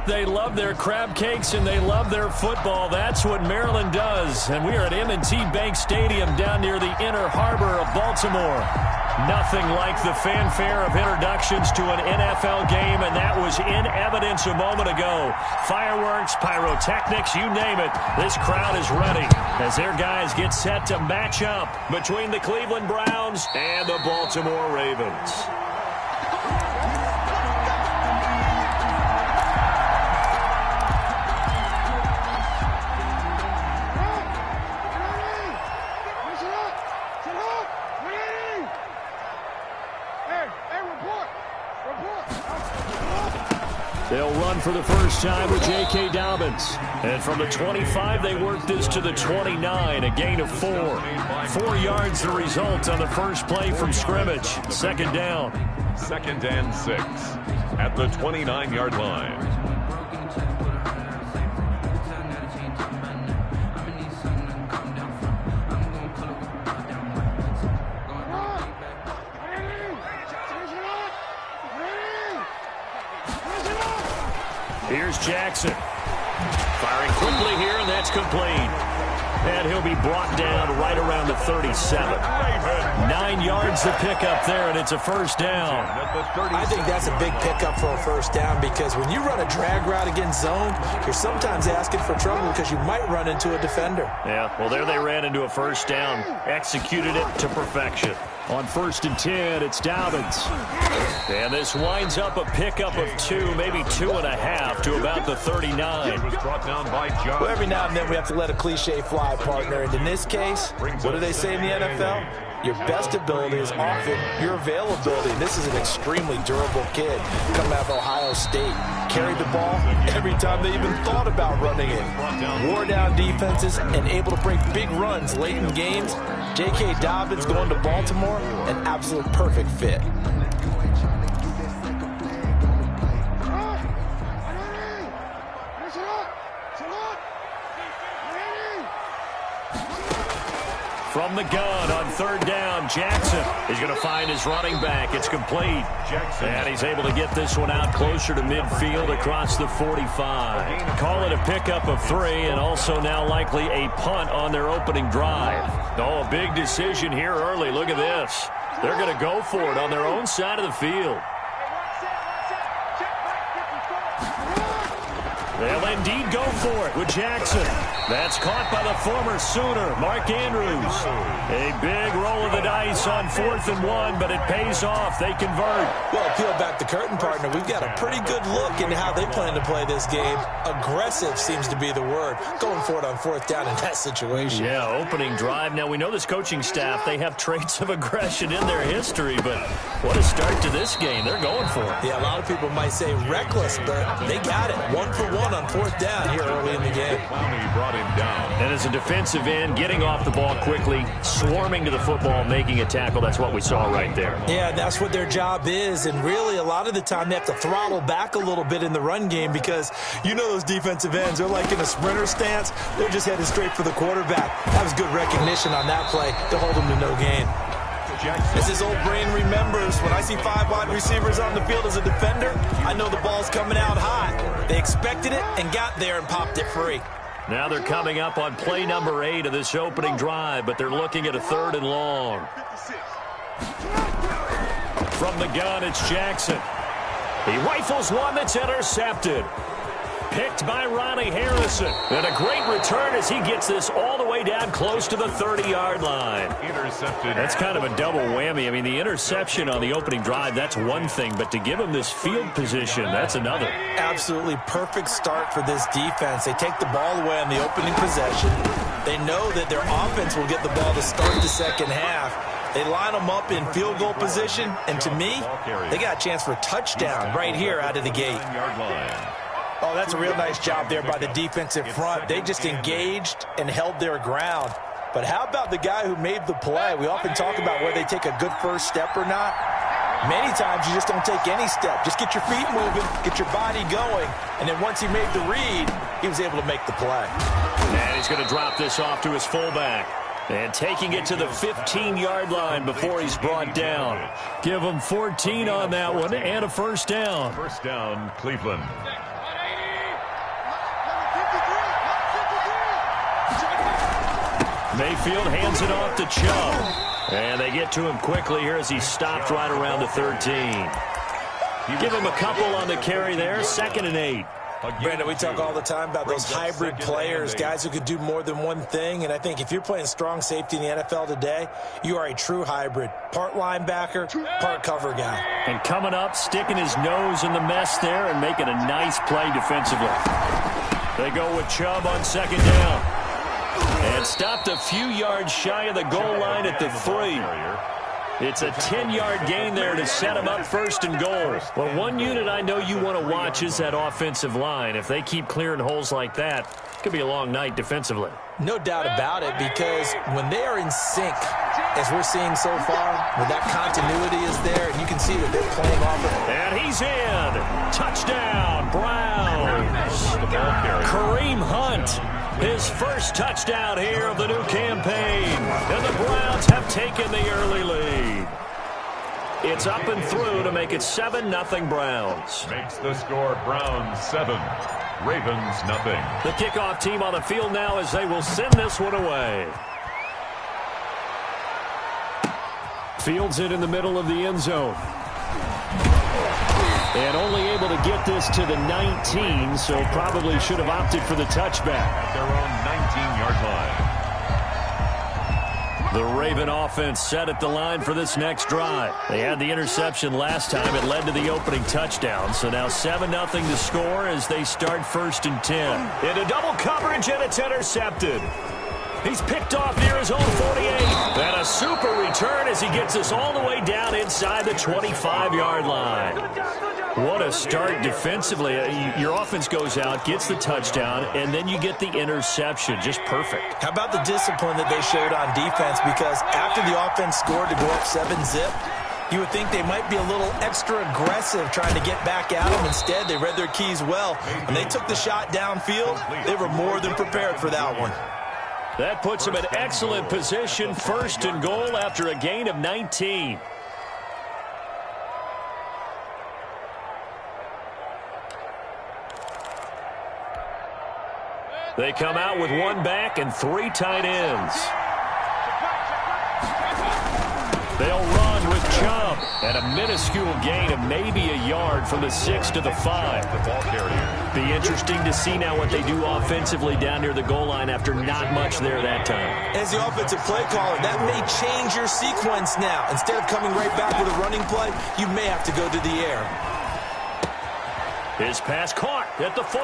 Yep, they love their crab cakes and they love their football. That's what Maryland does. And we are at M&T Bank Stadium down near the Inner Harbor of Baltimore. Nothing like the fanfare of introductions to an NFL game, and that was in evidence a moment ago. Fireworks, pyrotechnics, you name it. This crowd is ready as their guys get set to match up between the Cleveland Browns and the Baltimore Ravens. They'll run for the first time with J.K. Dobbins. And from the 25, they work this to the 29, a gain of 4. 4 yards the result on the first play from scrimmage. Second down. 2nd and 6 at the 29-yard line. Here's Jackson. Firing quickly here, and that's complete. And he'll be brought down right around the 37. 9 yards to pick up there, and it's a first down. I think that's a big pickup for a first down because when you run a drag route against zone, you're sometimes asking for trouble because you might run into a defender. Yeah, well, there they ran into a first down. Executed it to perfection. On 1st and 10, it's Dobbins. And this winds up a pickup of 2, maybe 2.5 to about the 39. It was brought down by John. Well, every now and then we have to let a cliche fly, partner. And in this case, what do they say in the NFL? Your best ability is often your availability. And this is an extremely durable kid coming out of Ohio State. Carried the ball every time they even thought about running it. Wore down defenses and able to break big runs late in games. J.K. Dobbins going to Baltimore, an absolute perfect fit. From the gun on 3rd down, Jackson is going to find his running back. It's complete. And he's able to get this one out closer to midfield across the 45. Call it a pickup of 3 and also now likely a punt on their opening drive. Oh, a big decision here early. Look at this. They're going to go for it on their own side of the field. They'll indeed go for it with Jackson. That's caught by the former Sooner, Mark Andrews. A big roll of the dice on 4th and 1, but it pays off. They convert. Well, peel back the curtain, partner. We've got a pretty good look into how they plan to play this game. Aggressive seems to be the word. Going for it on 4th down in that situation. Yeah, opening drive. Now, we know this coaching staff, they have traits of aggression in their history, but what a start to this game. They're going for it. Yeah, a lot of people might say reckless, but they got it. 1 for 1 on 4th down here early in the game. Brought him down. And as a defensive end, getting off the ball quickly, swarming to the football, making a tackle, that's what we saw right there. Yeah, that's what their job is, and really a lot of the time they have to throttle back a little bit in the run game because you know those defensive ends, they're like in a sprinter stance. They're just headed straight for the quarterback. That was good recognition on that play to hold them to no gain. As his old brain remembers, when I see 5 wide receivers on the field as a defender, I know the ball's coming out hot. They expected it and got there and popped it free. Now they're coming up on play number 8 of this opening drive, but they're looking at a 3rd and long. From the gun, it's Jackson. He rifles one that's intercepted. Picked by Ronnie Harrison. And a great return as he gets this all the way down close to the 30-yard line. Intercepted. That's kind of a double whammy. I mean, the interception on the opening drive, that's one thing. But to give him this field position, that's another. Absolutely perfect start for this defense. They take the ball away on the opening possession. They know that their offense will get the ball to start the second half. They line them up in field goal position. And to me, they got a chance for a touchdown right here out of the gate. Oh, that's a real nice job there by the defensive front. They just engaged and held their ground. But how about the guy who made the play? We often talk about whether they take a good first step or not. Many times you just don't take any step. Just get your feet moving, get your body going, and then once he made the read, he was able to make the play. And he's going to drop this off to his fullback. And taking it to the 15-yard line before he's brought down. Give him 14 on that one and a first down. First down, Cleveland. Mayfield hands it off to Chubb. And they get to him quickly here as he stopped right around the 13. Give him a couple on the carry there, 2nd and 8. Brandon, we talk all the time about those hybrid players, guys who could do more than one thing. And I think if you're playing strong safety in the NFL today, you are a true hybrid. Part linebacker, part cover guy. And coming up, sticking his nose in the mess there and making a nice play defensively. They go with Chubb on 2nd down. And stopped a few yards shy of the goal line at the 3. It's a 10-yard gain there to set him up 1st and goal. Well, one unit I know you want to watch is that offensive line. If they keep clearing holes like that, it could be a long night defensively. No doubt about it, because when they are in sync, as we're seeing so far, when that continuity is there, and you can see that they're playing off of it. And he's in. Touchdown, Browns. Kareem Hunt. His first touchdown here of the new campaign. And the Browns have taken the early lead. It's up and through to make it 7-0 Browns. Makes the score Browns 7, Ravens nothing. The kickoff team on the field now as they will send this one away. Fields it in the middle of the end zone. And only able to get this to the 19, so probably should have opted for the touchback. At their own 19-yard line. The Raven offense set at the line for this next drive. They had the interception last time. It led to the opening touchdown. So now 7-0 to score as they start 1st and 10. Into double coverage, and it's intercepted. He's picked off near his own 48. And a super return as he gets us all the way down inside the 25-yard line. What a start defensively. Your offense goes out, gets the touchdown, and then you get the interception. Just perfect. How about the discipline that they showed on defense? Because after the offense scored to go up 7-zip, you would think they might be a little extra aggressive trying to get back at them. Instead, they read their keys well. When they took the shot downfield, they were more than prepared for that one. That puts him in excellent position, 1st and goal after a gain of 19. They come out with 1 back and 3 tight ends. They'll run with Chubb, and a minuscule gain of maybe a yard from the 6 to the 5. The ball carrier. Be interesting to see now what they do offensively down near the goal line after not much there that time. As the offensive play caller, that may change your sequence now. Instead of coming right back with a running play, you may have to go to the air. His pass caught at the 4.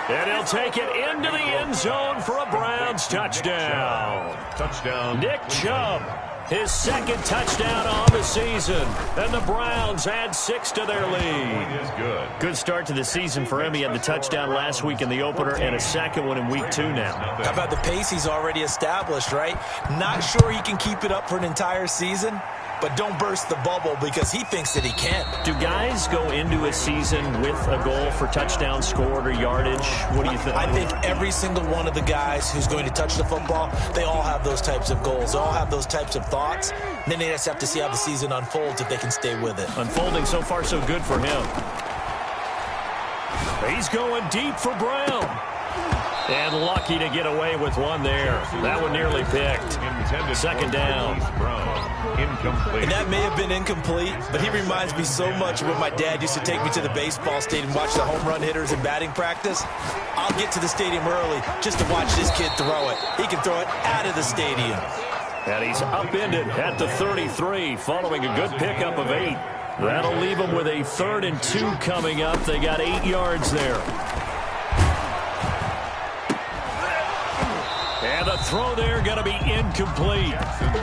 And he'll take it into the end zone for a Browns touchdown. Touchdown. Nick Chubb, his 2nd touchdown on the season. And the Browns add 6 to their lead. Is good. Good start to the season for him. He had the touchdown last week in the opener and a 2nd one in week 2 now. How about the pace he's already established, right? Not sure he can keep it up for an entire season, but don't burst the bubble because he thinks that he can. Do guys go into a season with a goal for touchdown scored or yardage? What do you think? I think every single one of the guys who's going to touch the football, they all have those types of goals. They all have those types of thoughts. And then they just have to see how the season unfolds if they can stay with it. Unfolding so far so good for him. He's going deep for Brown. And lucky to get away with one there. That one nearly picked. 2nd down. Incomplete. And that may have been incomplete, but he reminds me so much of when my dad used to take me to the baseball stadium and watch the home run hitters in batting practice. I'll get to the stadium early just to watch this kid throw it. He can throw it out of the stadium. And he's upended at the 33 following a good pickup of 8. That'll leave him with a 3rd and 2 coming up. They got 8 yards there. And the throw there going to be incomplete.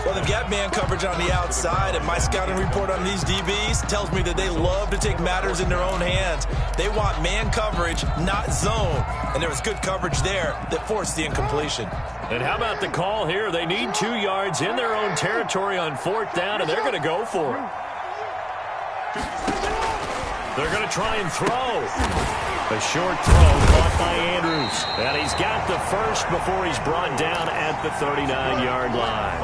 Well, they've got man coverage on the outside, and my scouting report on these DBs tells me that they love to take matters in their own hands. They want man coverage, not zone. And there was good coverage there that forced the incompletion. And how about the call here? They need 2 yards in their own territory on 4th down, and they're going to go for it. They're going to try and throw. A short throw caught by Andrews. And he's got the first before he's brought down at the 39-yard line.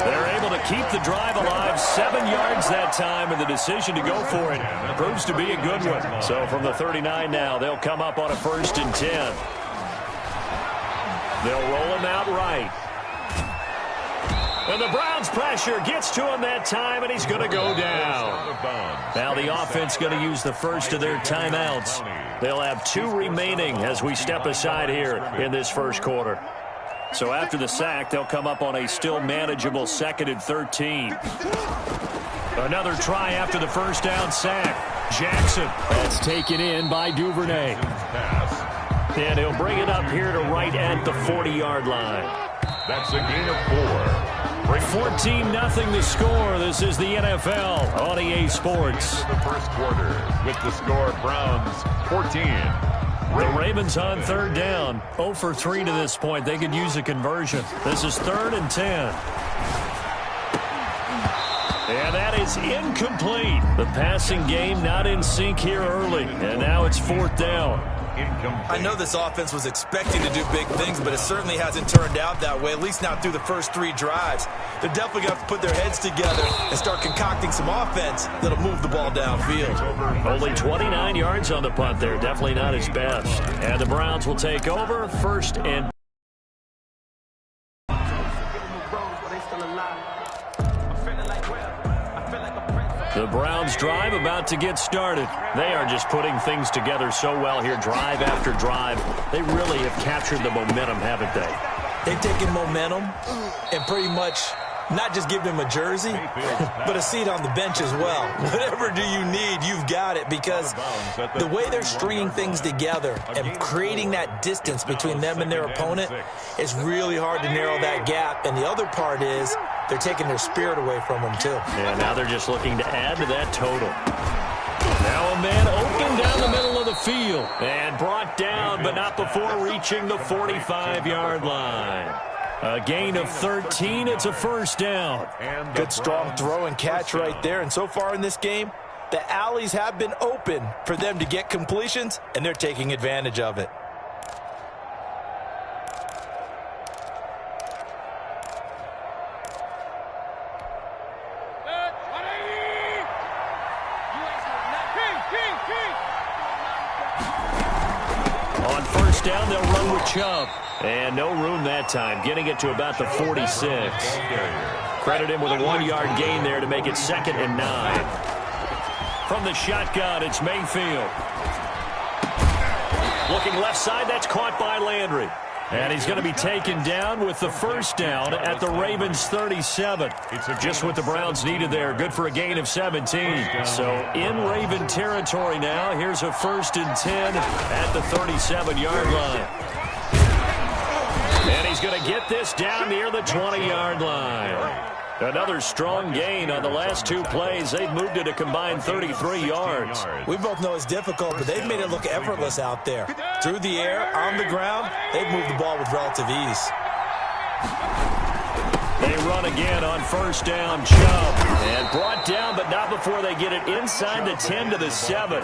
They're able to keep the drive alive. 7 yards that time, and the decision to go for it proves to be a good one. So from the 39 now, they'll come up on a 1st and 10. They'll roll him out right. And the Browns' pressure gets to him that time, and he's going to go down. Now the offense going to use the first of their timeouts. They'll have 2 remaining as we step aside here in this first quarter. So after the sack, they'll come up on a still manageable 2nd and 13. Another try after the first down sack. Jackson. That's taken in by Duvernay. And he'll bring it up here to right at the 40-yard line. That's a gain of 4. 14-0 the score. This is the NFL on EA Sports. The first quarter with the score Browns 14. The Ravens on 3rd down. 0 for 3 to this point. They could use a conversion. This is 3rd and 10. And that is incomplete. The passing game not in sync here early. And now it's 4th down. I know this offense was expecting to do big things, but it certainly hasn't turned out that way, at least not through the first 3 drives. They're definitely going to have to put their heads together and start concocting some offense that'll move the ball downfield. Only 29 yards on the punt there. Definitely not his best. And the Browns will take over 1st and the Browns drive about to get started. They are just putting things together so well here, drive after drive. They really have captured the momentum, haven't they? They've taken momentum and pretty much not just give him a jersey, but a seat on the bench as well. Whatever do you need, you've got it, because the way they're stringing things together and creating that distance between them and their opponent, it's really hard to narrow that gap. And the other part is they're taking their spirit away from them, too. Yeah, now they're just looking to add to that total. Now a man open down the middle of the field and brought down, but not before reaching the 45-yard line. A gain of 13. It's a 1st down. Good strong throw and catch right there. And so far in this game, the alleys have been open for them to get completions, and they're taking advantage of it. On 1st down, they'll run with Chubb. And no room that time, getting it to about the 46. Credit him with a 1-yard gain there to make it 2nd and 9. From the shotgun, it's Mayfield. Looking left side, that's caught by Landry. And he's going to be taken down with the 1st down at the Ravens' 37. Just what the Browns needed there. Good for a gain of 17. So in Raven territory now, here's a 1st and 10 at the 37-yard line. And he's going to get this down near the 20-yard line. Another strong gain on the last 2 plays. They've moved it a combined 33 yards. We both know it's difficult, but they've made it look effortless out there. Through the air, on the ground, they've moved the ball with relative ease. They run again on 1st down. Chubb. And brought down, but not before they get it inside the 10 to the 7.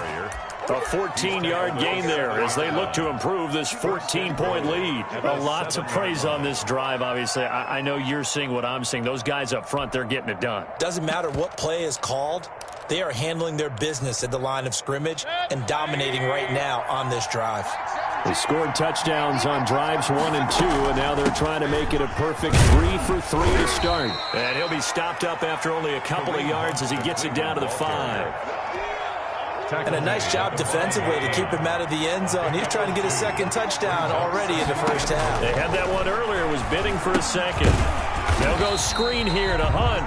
A 14-yard gain there as they look to improve this 14-point lead. A lot to praise on this drive, obviously. I know you're seeing what I'm seeing. Those guys up front, they're getting it done. Doesn't matter what play is called. They are handling their business at the line of scrimmage and dominating right now on this drive. They scored touchdowns on drives 1 and 2, and now they're trying to make it a perfect 3 for 3 to start. And he'll be stopped up after only a couple of yards as he gets it down to the 5. And a nice job defensively to keep him out of the end zone. He's trying to get his 2nd touchdown already in the 1st half. They had that one earlier, was bidding for a 2nd. They'll go screen here to Hunt.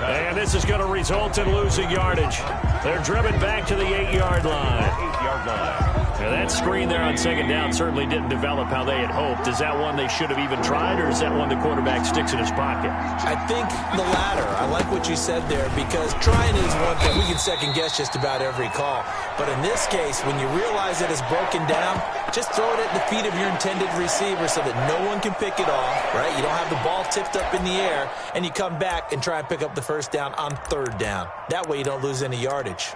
And this is going to result in losing yardage. They're driven back to the 8-yard line. 8-yard line. Now that screen there on 2nd down certainly didn't develop how they had hoped. Is that one they should have even tried, or is that one the quarterback sticks in his pocket? I think the latter. I like what you said there, because trying is one thing. We can second-guess just about every call. But in this case, when you realize that it's broken down, just throw it at the feet of your intended receiver so that no one can pick it off, right? You don't have the ball tipped up in the air, and you come back and try and pick up the 1st down on 3rd down. That way you don't lose any yardage.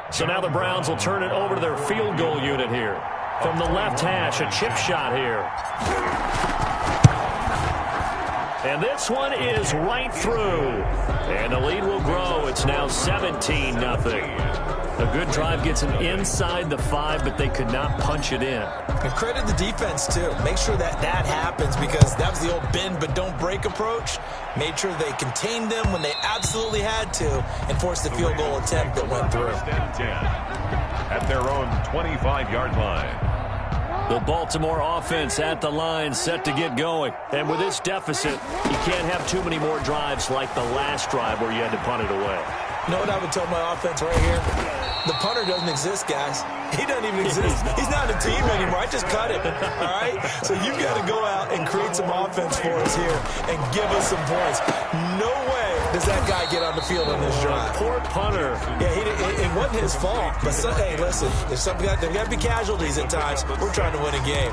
So now the Browns will turn it over to their field goal unit here. From the left hash, a chip shot here. And this one is right through. And the lead will grow. It's now 17-0. A good drive gets them inside the 5, but they could not punch it in. And credit the defense, too. Make sure that happens, because that was the old bend but don't break approach. Made sure they contained them when they absolutely had to and forced the field goal attempt that went through. At their own 25-yard line. The Baltimore offense at the line, set to get going. And with this deficit, you can't have too many more drives like the last drive where you had to punt it away. You know what I would tell my offense right here? The punter doesn't exist, guys. He doesn't even exist. He's not a team anymore. I just cut him, all right? So you've got to go out and create some offense for us here and give us some points. No way does that guy get on the field on this drive. Poor punter. Yeah, it wasn't his fault. But, hey, listen, there's got to be casualties at times. We're trying to win a game.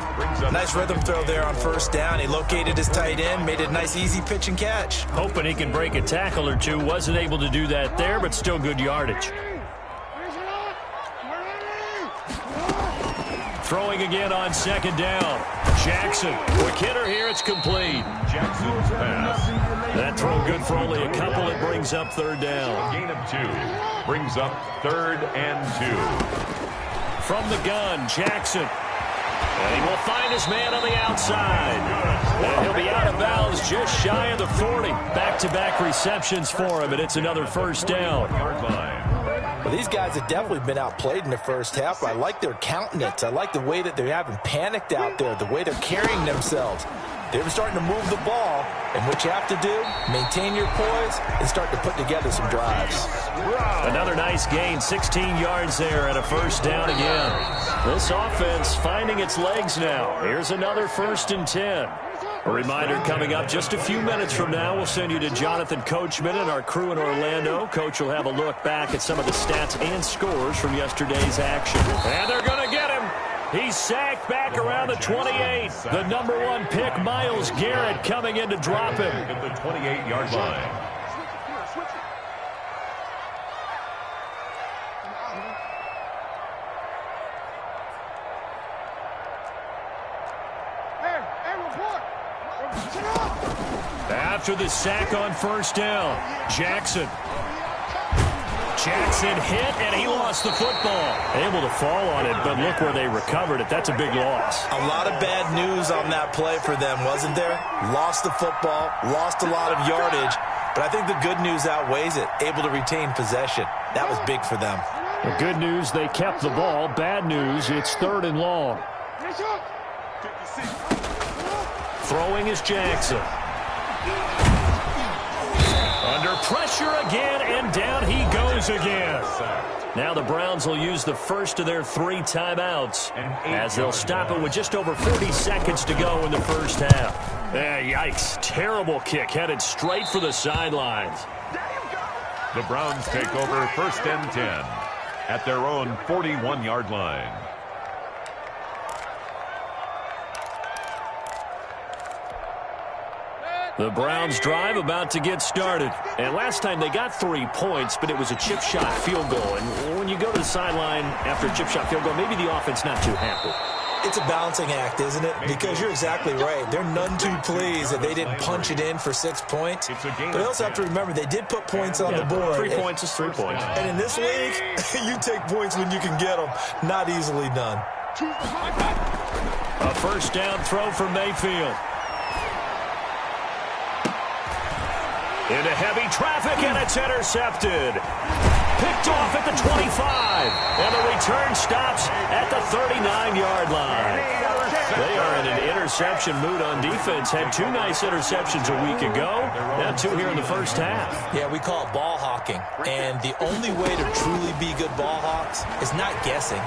Nice rhythm throw there on first down. He located his tight end, made it a nice, easy pitch and catch. Hoping he can break a tackle or two. Wasn't able to do that there, but still good yardage. Throwing again on second down. Jackson. Quick hitter here. It's complete. Jackson's pass. That throw good for only a couple. It brings up third down. A gain of 2. Brings up 3rd and 2. From the gun, Jackson. And he will find his man on the outside. And he'll be out of bounds just shy of the 40. Back-to-back receptions for him, and it's another first down. Well, these guys have definitely been outplayed in the first half. I like their countenance. I like the way that they haven't panicked out there, the way they're carrying themselves. They're starting to move the ball, and what you have to do, maintain your poise and start to put together some drives. Another nice gain, 16 yards there and a first down again. This offense finding its legs now. Here's another 1st and 10. A reminder coming up just a few minutes from now, we'll send you to Jonathan Coachman and our crew in Orlando. Coach will have a look back at some of the stats and scores from yesterday's action. And they're going to get him. He's sacked back around the 28. The number 1 pick, Myles Garrett, coming in to drop him. At the 28-yard line. After the sack on first down, Jackson hit, and he lost the football. Able to fall on it, but look where they recovered it. That's a big loss. A lot of bad news on that play for them, wasn't there? Lost the football, lost a lot of yardage, but I think the good news outweighs it. Able to retain possession. That was big for them. The good news, they kept the ball. Bad news, it's 3rd and long. Throwing is Jackson. Under pressure again, and down he goes again. Now the Browns will use the first of their 3 timeouts as they'll stop it with just over 40 seconds to go in the first half. Yikes. Terrible kick headed straight for the sidelines. The Browns take over 1st and 10 at their own 41-yard line. The Browns drive about to get started. And last time they got 3 points, but it was a chip shot field goal. And when you go to the sideline after a chip shot field goal, maybe the offense not too happy. It's a balancing act, isn't it? Because you're exactly right. They're none too pleased that they didn't punch it in for 6 points. But they also have to remember they did put points on the board. 3 points is 3 points. And in this league, you take points when you can get them. Not easily done. A first down throw for Mayfield. Into heavy traffic, and it's intercepted. Picked off at the 25. And the return stops at the 39-yard line. They are in an interception mood on defense. Had 2 nice interceptions a week ago. Now 2 here in the first half. Yeah, we call it ball hawking. And the only way to truly be good ball hawks is not guessing.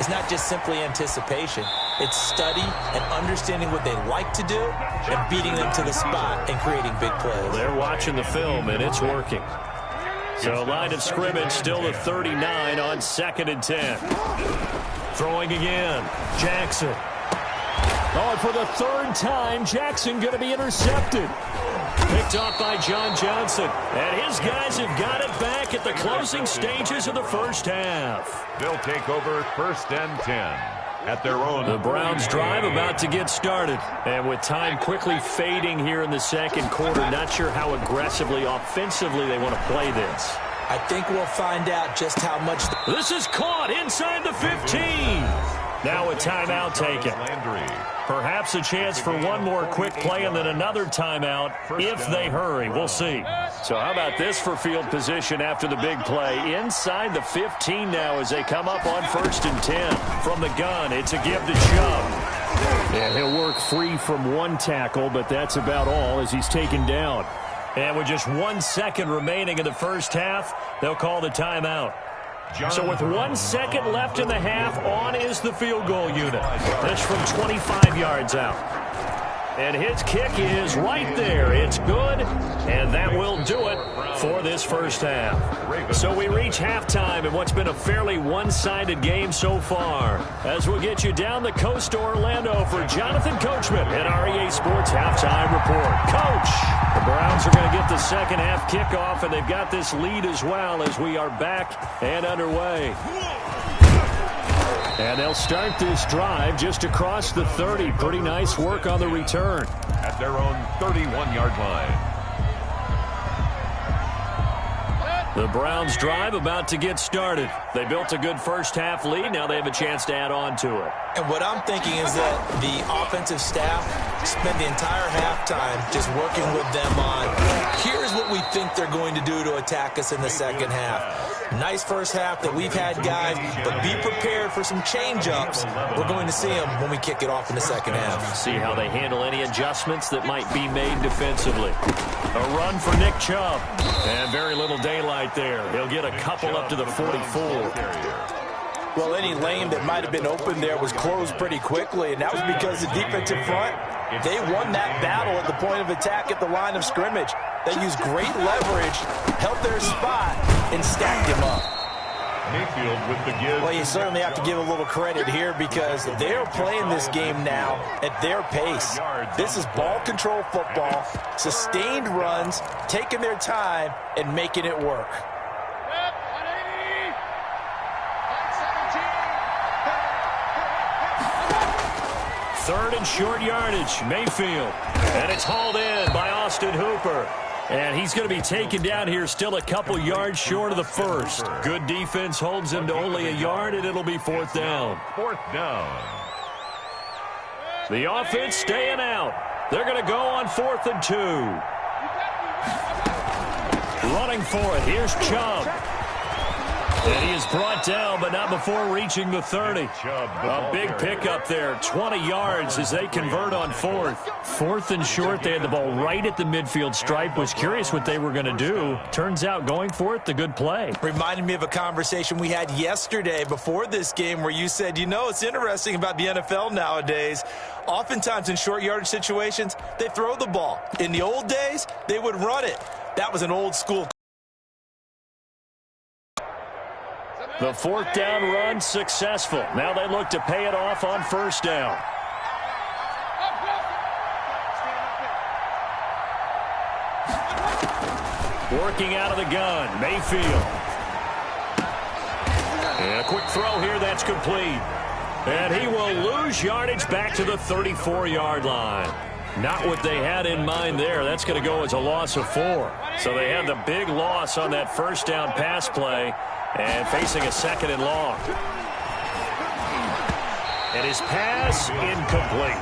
It's not just simply anticipation. It's study and understanding what they like to do and beating them to the spot and creating big plays. They're watching the film, and it's working. So line of scrimmage still the 39 on 2nd and 10. Throwing again. Jackson. Oh, and for the 3rd time, Jackson going to be intercepted. Picked off by John Johnson. And his guys have got it back at the closing stages of the first half. They'll take over 1st and 10 at their own. The Browns drive about to get started. And with time quickly fading here in the second quarter, not sure how aggressively, offensively they want to play this. I think we'll find out just how much. This is caught inside the 15. Now a timeout taken. Perhaps a chance for one more quick play and then another timeout if they hurry. We'll see. So how about this for field position after the big play? Inside the 15 now as they come up on 1st and 10. From the gun, it's a give to Chubb. And he'll work free from one tackle, but that's about all as he's taken down. And with just 1 second remaining in the first half, they'll call the timeout. So with 1 second left in the half, on is the field goal unit. This from 25 yards out. And his kick is right there. It's good, and that will do it for this first half. So we reach halftime in what's been a fairly one-sided game so far. As we'll get you down the coast to Orlando for Jonathan Coachman at our EA Sports Halftime Report. Coach, the Browns are going to get the second half kickoff, and they've got this lead as well as we are back and underway. And they'll start this drive just across the 30. Pretty nice work on the return. At their own 31-yard line. The Browns drive about to get started. They built a good first half lead. Now they have a chance to add on to it. And what I'm thinking is that the offensive staff spent the entire halftime just working with them on, here's what we think they're going to do to attack us in the second half. Nice first half that we've had, guys, but be prepared for some change-ups. We're going to see them when we kick it off in the second half. See how they handle any adjustments that might be made defensively. A run for Nick Chubb. And very little daylight there. He'll get a couple up to the 44. Well, any lane that might have been open there was closed pretty quickly, and that was because the defensive front, they won that battle at the point of attack at the line of scrimmage. They used great leverage, held their spot, and stacked him up. Mayfield with the give. Well, you certainly have to give a little credit here because they're playing this game now at their pace. This is ball control football, sustained runs, taking their time, and making it work. Third and short yardage, Mayfield. And it's hauled in by Austin Hooper. And he's going to be taken down here still a couple yards short of the first. Good defense holds him to only a yard, and it'll be 4th down. 4th down. The offense staying out. They're going to go on 4th and 2. Running for it. Here's Chubb. And he is brought down, but not before reaching the 30. A big pickup there, 20 yards as they convert on 4th. 4th and short, they had the ball right at the midfield stripe. Was curious what they were going to do. Turns out going for it, the good play. Reminded me of a conversation we had yesterday before this game where you said, you know, it's interesting about the NFL nowadays. Oftentimes in short yardage situations, they throw the ball. In the old days, they would run it. That was an old school. The 4th down run successful. Now they look to pay it off on 1st down. Working out of the gun, Mayfield. And a quick throw here, that's complete. And he will lose yardage back to the 34-yard line. Not what they had in mind there. That's going to go as a loss of 4. So they had the big loss on that 1st down pass play. And facing a 2nd and long. And his pass incomplete.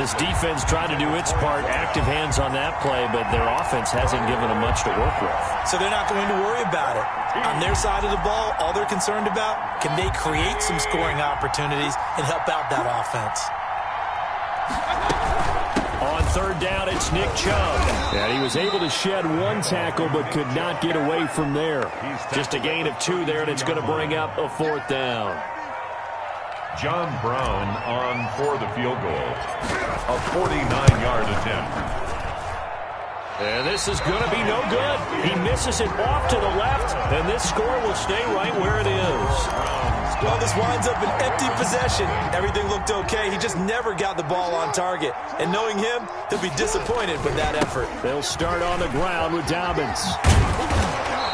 This defense tried to do its part, active hands on that play, but their offense hasn't given them much to work with. So they're not going to worry about it. On their side of the ball, all they're concerned about, can they create some scoring opportunities and help out that offense? On 3rd down, it's Nick Chubb. And he was able to shed one tackle but could not get away from there. Just a gain of 2 there, and it's going to bring up a 4th down. John Brown on for the field goal. A 49-yard attempt. And this is going to be no good. He misses it off to the left, and this score will stay right where it is. Well, this winds up an empty possession. Everything looked okay. He just never got the ball on target. And knowing him, he'll be disappointed with that effort. They'll start on the ground with Dobbins.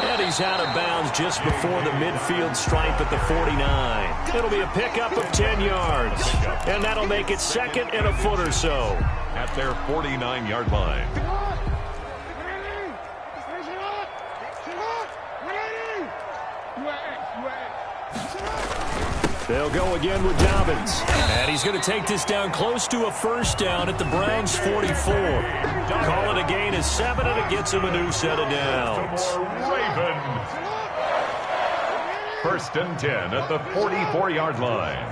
And he's out of bounds just before the midfield stripe at the 49. It'll be a pickup of 10 yards. And that'll make it second and a foot or so. At their 49-yard line. They'll go again with Dobbins. And he's going to take this down close to a first down at the Browns' 44. Call it a gain of 7, and it gets him a new set of downs. Ravens. First and 10 at the 44-yard line.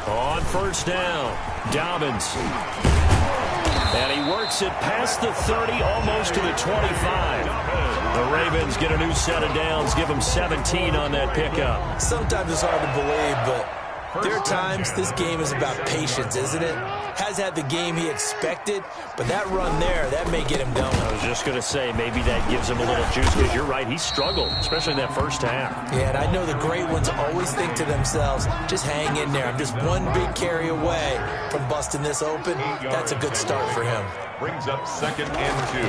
On first down, Dobbins. And he works it past the 30, almost to the 25. The Ravens get a new set of downs, give them 17 on that pickup. Sometimes it's hard to believe, but there are times this game is about patience, isn't it? Has had the game he expected, but that run there, that may get him going. I was just going to say, maybe that gives him a little juice, because you're right, he struggled, especially in that first half. Yeah, and I know the great ones always think to themselves, just hang in there. I'm just one big carry away from busting this open. That's a good start for him. Brings up second and 2.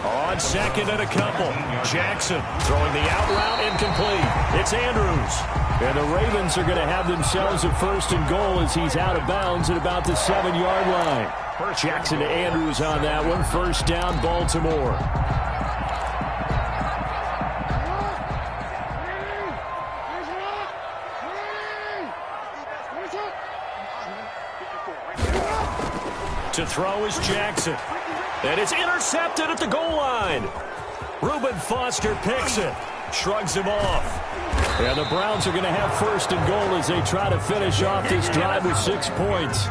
On second and a couple, Jackson throwing the out route incomplete. It's Andrews. And the Ravens are going to have themselves a first and goal as he's out of bounds at about the 7-yard line. Jackson to Andrews on that one. First down, Baltimore. To throw is Jackson. And it's intercepted at the goal line. Reuben Foster picks it. Shrugs him off. And the Browns are going to have first and goal as they try to finish off this drive with 6 points.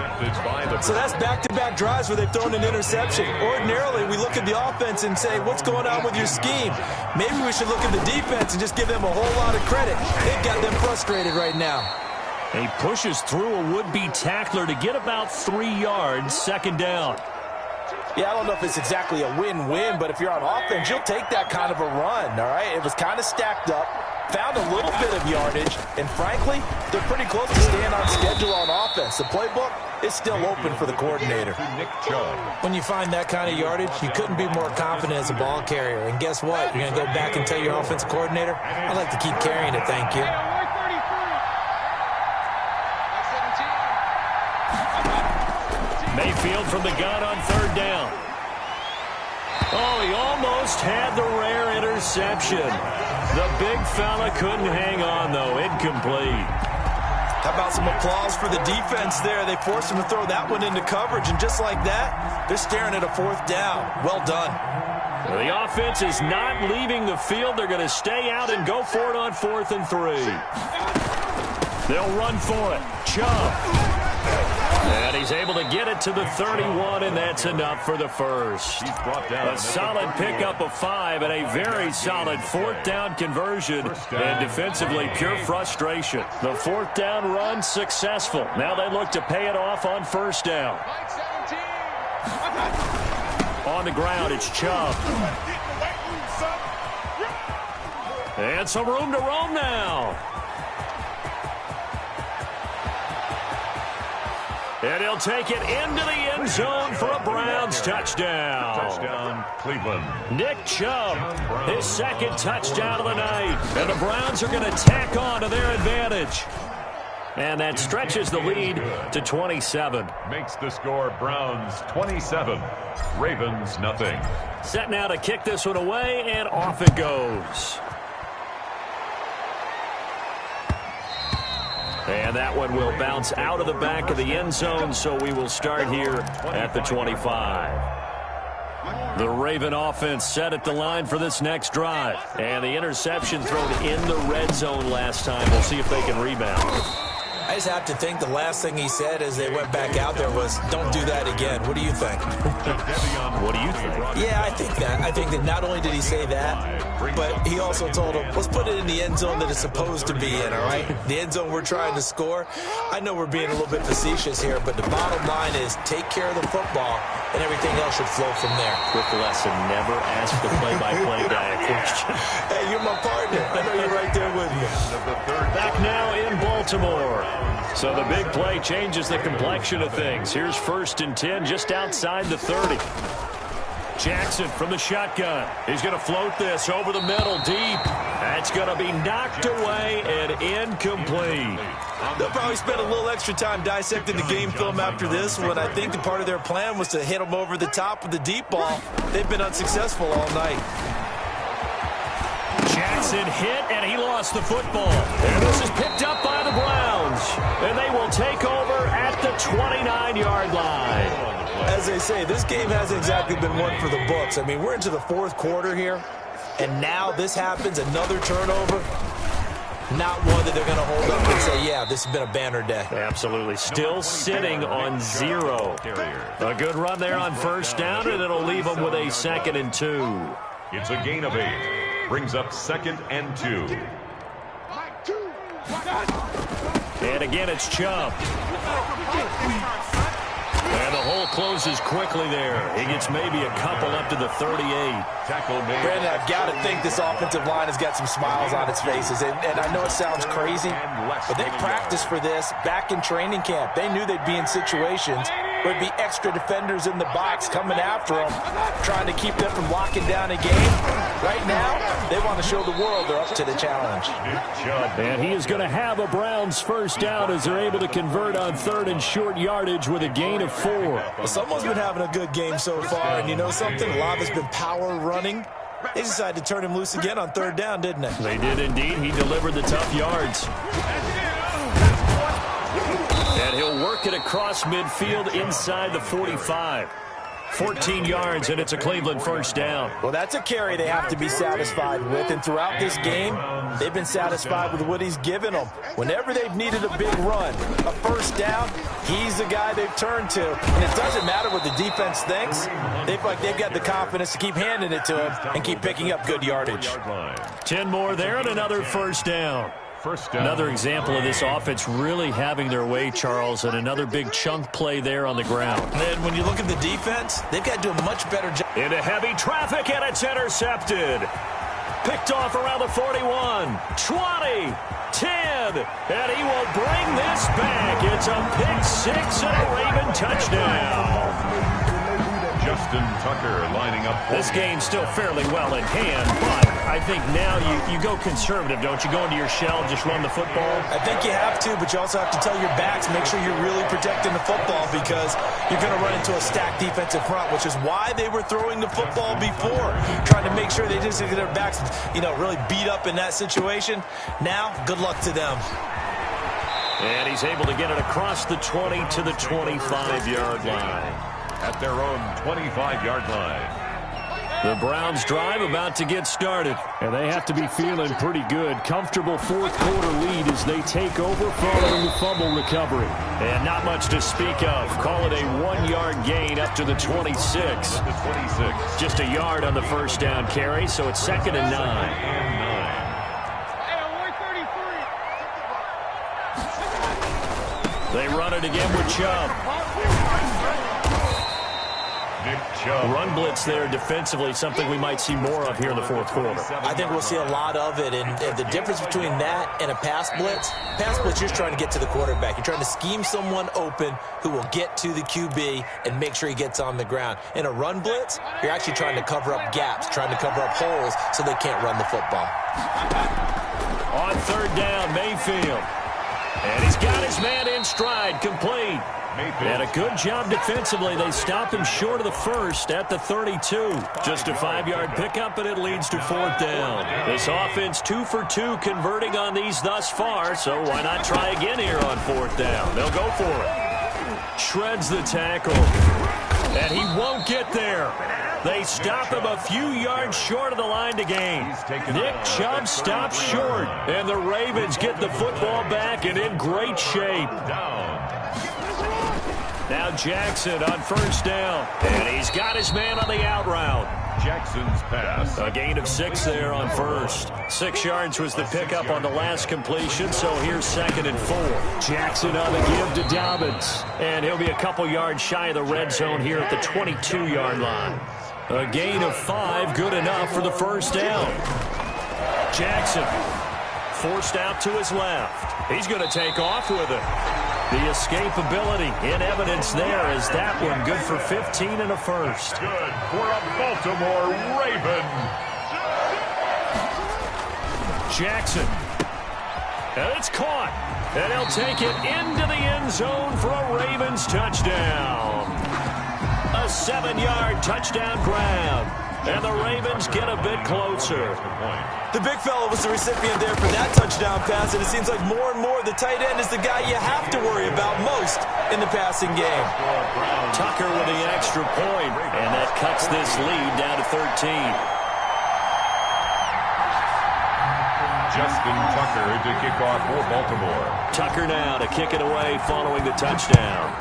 So that's back-to-back drives where they've thrown an interception. Ordinarily, we look at the offense and say, what's going on with your scheme? Maybe we should look at the defense and just give them a whole lot of credit. They've got them frustrated right now. He pushes through a would-be tackler to get about 3 yards, second down. Yeah, I don't know if it's exactly a win-win, but if you're on offense, you'll take that kind of a run, all right? It was kind of stacked up, found a little bit of yardage, and frankly, they're pretty close to staying on schedule on offense. The playbook is still open for the coordinator. Nick Chubb. When you find that kind of yardage, you couldn't be more confident as a ball carrier. And guess what? You're going to go back and tell your offensive coordinator, I'd like to keep carrying it, thank you. Mayfield from the gun on third down. Oh, he almost had the rare interception. The big fella couldn't hang on, though. Incomplete. How about some applause for the defense there? They forced him to throw that one into coverage, and just like that, they're staring at a fourth down. Well done. The offense is not leaving the field. They're going to stay out and go for it on 4th and 3. They'll run for it. Chubb. And he's able to get it to the 31, and that's enough for the first. He's brought down a solid pickup of 5 and a very solid 4th down conversion. And defensively, pure frustration. The 4th down run successful. Now they look to pay it off on first down. On the ground, it's Chubb. And some room to roam now. And he'll take it into the end zone for a Browns touchdown. Touchdown, Cleveland. Nick Chubb, his second touchdown of the night. And the Browns are going to tack on to their advantage. And that stretches the lead to 27. Makes the score Browns 27, Ravens nothing. Set now to kick this one away, and off it goes. And that one will bounce out of the back of the end zone, so we will start here at the 25. The Raven offense set at the line for this next drive. And the interception thrown in the red zone last time. We'll see if they can rebound. I just have to think the last thing he said as they went back out there was, don't do that again. What do you think? What do you think? Yeah, I think that. I think that not only did he say that, but he also told him, let's put it in the end zone that it's supposed to be in, all right? The end zone we're trying to score. I know we're being a little bit facetious here, but the bottom line is take care of the football, and everything else should flow from there. Quick lesson, never ask the play-by-play guy a question. Hey, you're my partner. I know you're right there with me. Back now in Baltimore. So the big play changes the complexion of things. Here's 1st and 10 just outside the 30. Jackson from the shotgun. He's going to float this over the middle deep. That's going to be knocked away and incomplete. They'll probably spend a little extra time dissecting the game film after this one. I think the part of their plan was to hit them over the top with the deep ball. They've been unsuccessful all night. Jackson hit, and he lost the football. And this is picked up by the Browns. And they will take over at the 29-yard line. As they say, this game hasn't exactly been one for the books. I mean, we're into the fourth quarter here, and now this happens, another turnover. Not one that they're going to hold up and say, yeah, this has been a banner day. Absolutely. Still sitting on 0. A good run there on first down, and it'll leave them with a 2nd and 2. It's a gain of 8. Brings up 2nd and 2. And again, it's Chubb. And the hole closes quickly there. He gets maybe a couple up to the 38. Tackle made. Brandon, I've got to think this offensive line has got some smiles on its faces. And I know it sounds crazy, but they practiced for this back in training camp. They knew they'd be in situations where it'd be extra defenders in the box coming after them, trying to keep them from locking down a game. Right now, they want to show the world they're up to the challenge. And he is going to have a Browns first down as they're able to convert on 3rd and short yardage with a gain of 4. Well, someone's been having a good game so far, and you know something? A lot of it's been power running. They decided to turn him loose again on 3rd down, didn't they? They did indeed. He delivered the tough yards. And he'll work it across midfield inside the 45. 14 yards, and it's a Cleveland first down. Well, that's a carry they have to be satisfied with, and throughout this game, they've been satisfied with what he's given them. Whenever they've needed a big run, a first down, he's the guy they've turned to. And it doesn't matter what the defense thinks. They've got the confidence to keep handing it to him and keep picking up good yardage. 10 more there and another first down. Another example of this offense really having their way, Charles, and another big chunk play there on the ground. And then when you look at the defense, they've got to do a much better job. Into heavy traffic, and it's intercepted. Picked off around the 41, 20, 10, and he will bring this back. It's a pick 6 and a Raven touchdown. Justin Tucker lining up. This game's still fairly well in hand, but I think now you go conservative, don't you? Go into your shell, just run the football? I think you have to, but you also have to tell your backs, make sure you're really protecting the football because you're going to run into a stacked defensive front, which is why they were throwing the football before, trying to make sure they just get their backs, really beat up in that situation. Now, good luck to them. And he's able to get it across the 20 to the 25-yard line. At their own 25-yard line. The Browns drive about to get started. And they have to be feeling pretty good. Comfortable fourth-quarter lead as they take over following the fumble recovery. And not much to speak of. Call it a 1-yard gain up to the 26. Just a yard on the first down carry, so it's 2nd and 9. They run it again with Chubb. Run blitz there defensively, something we might see more of here in the fourth quarter. I think we'll see a lot of it, and the difference between that and a pass blitz, you're just trying to get to the quarterback. You're trying to scheme someone open who will get to the QB and make sure he gets on the ground. In a run blitz, you're actually trying to cover up gaps, trying to cover up holes so they can't run the football. On 3rd down, Mayfield. And he's got his man in stride, complete. And a good job defensively. They stop him short of the first at the 32. Just a 5-yard pickup, and it leads to 4th down. This offense 2 for 2 converting on these thus far, so why not try again here on 4th down? They'll go for it. Shreds the tackle. And he won't get there. They stop him a few yards short of the line to gain. Nick Chubb stops short, and the Ravens get the football back and in great shape. Now Jackson on 1st down, and he's got his man on the out route. Jackson's pass. A gain of 6 there on 1st. 6 yards was the pickup on the last completion, so here's 2nd and 4. Jackson on the give to Dobbins, and he'll be a couple yards shy of the red zone here at the 22-yard line. A gain of 5, good enough for the first down. Jackson forced out to his left. He's going to take off with it. The escapability in evidence there as that one good for 15 and a first. Good for a Baltimore Raven. Jackson. And it's caught. And he'll take it into the end zone for a Ravens touchdown. A 7-yard touchdown grab. And the Ravens get a bit closer. The big fella was the recipient there for that touchdown pass, and it seems like more and more the tight end is the guy you have to worry about most in the passing game. Tucker with the extra point, and that cuts this lead down to 13. Justin Tucker to kick off for Baltimore. Tucker now to kick it away following the touchdown.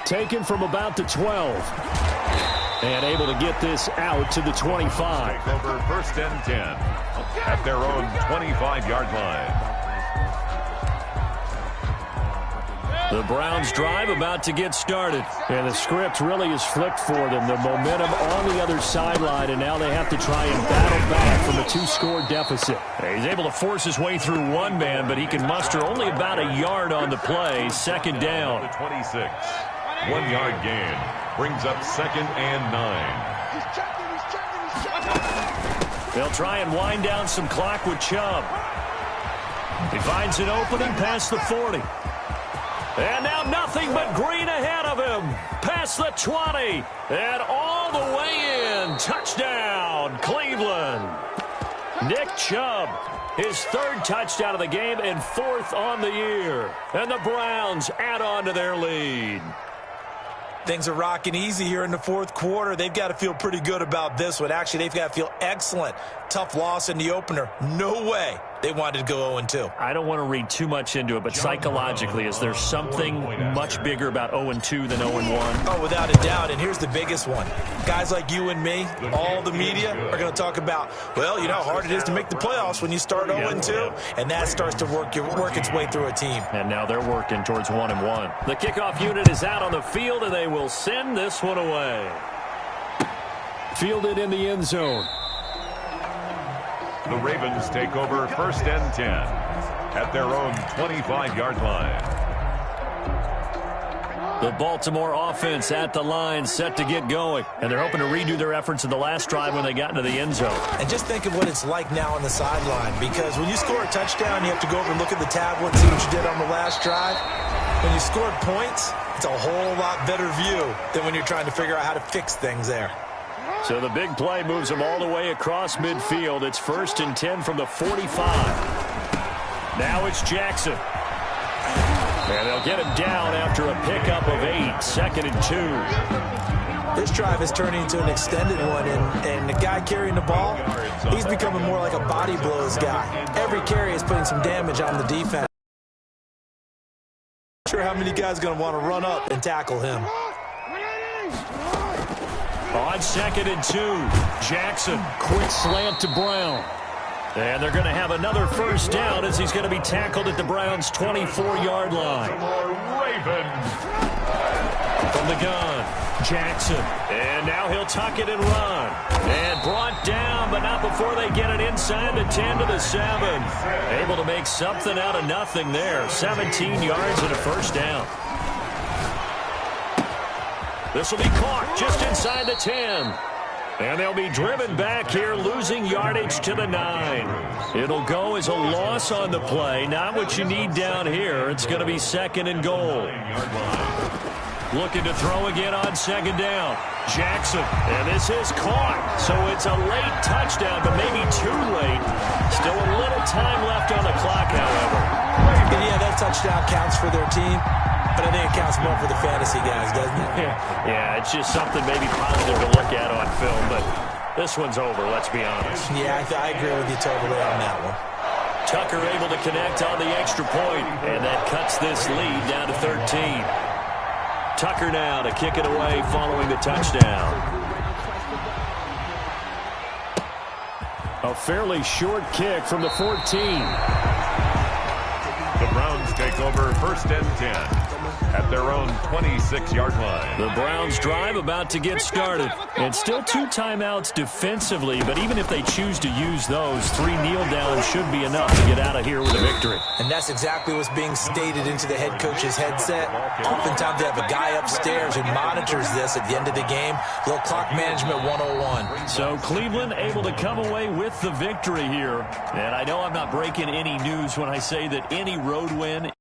Taken from about the 12. And able to get this out to the 25. Over first and 10 at their own 25-yard line. The Browns drive about to get started. And the script really is flipped for them. The momentum on the other sideline, and now they have to try and battle back from a 2-score deficit. He's able to force his way through one man, but he can muster only about a yard on the play. Second down. The 26. 1-yard gain. Brings up 2nd and 9. They'll try and wind down some clock with Chubb. He finds an opening past the 40. And now nothing but green ahead of him. Past the 20. And all the way in. Touchdown, Cleveland. Nick Chubb, his 3rd touchdown of the game and 4th on the year. And the Browns add on to their lead. Things are rocking easy here in the 4th quarter. They've got to feel pretty good about this one. Actually, they've got to feel excellent. Tough loss in the opener. No way they wanted to go 0-2. I don't want to read too much into it, but psychologically, is there something much bigger about 0-2 than 0-1? Oh, without a doubt, and here's the biggest one. Guys like you and me, all the media, are going to talk about, well, you know how hard it is to make the playoffs when you start 0-2, and that starts to work its way through a team. And now they're working towards 1-1. The kickoff unit is out on the field, and they will send this one away. Fielded in the end zone. The Ravens take over first and 10 at their own 25-yard line. The Baltimore offense at the line, set to get going. And they're hoping to redo their efforts in the last drive when they got into the end zone. And just think of what it's like now on the sideline, because when you score a touchdown, you have to go over and look at the tablet and see what you did on the last drive. When you scored points, it's a whole lot better view than when you're trying to figure out how to fix things there. So the big play moves them all the way across midfield. It's 1st and 10 from the 45. Now it's Jackson. And they'll get him down after a pickup of 8. 2nd and 2. This drive is turning into an extended one, and the guy carrying the ball, he's becoming more like a body blows guy. Every carry is putting some damage on the defense. I'm not sure how many guys are going to want to run up and tackle him. On 2nd and 2, Jackson, quick slant to Brown. And they're going to have another first down as he's going to be tackled at the Browns' 24-yard line. Ravens. From the gun, Jackson. And now he'll tuck it and run. And brought down, but not before they get it inside the 10 to the 7. Able to make something out of nothing there. 17 yards and a first down. This will be caught just inside the 10. And they'll be driven back here, losing yardage to the 9. It'll go as a loss on the play. Not what you need down here. It's going to be 2nd and goal. Looking to throw again on 2nd down. Jackson. And this is caught. So it's a late touchdown, but maybe too late. Still a little time left on the clock, however. And yeah, that touchdown counts for their team. But I think it counts more for the fantasy guys, doesn't it? Yeah, it's just something maybe positive to look at on film, but this one's over, let's be honest. Yeah, I agree with you totally on that one. Tucker able to connect on the extra point, and that cuts this lead down to 13. Tucker now to kick it away following the touchdown. A fairly short kick from the 14. The Browns take over first and 10 at their own 26-yard line. The Browns drive about to get started. It's still 2 timeouts defensively, but even if they choose to use those, 3 kneel downs should be enough to get out of here with a victory. And that's exactly what's being stated into the head coach's headset. Oftentimes they have a guy upstairs who monitors this at the end of the game. Little clock management 101. So Cleveland able to come away with the victory here. And I know I'm not breaking any news when I say that any road win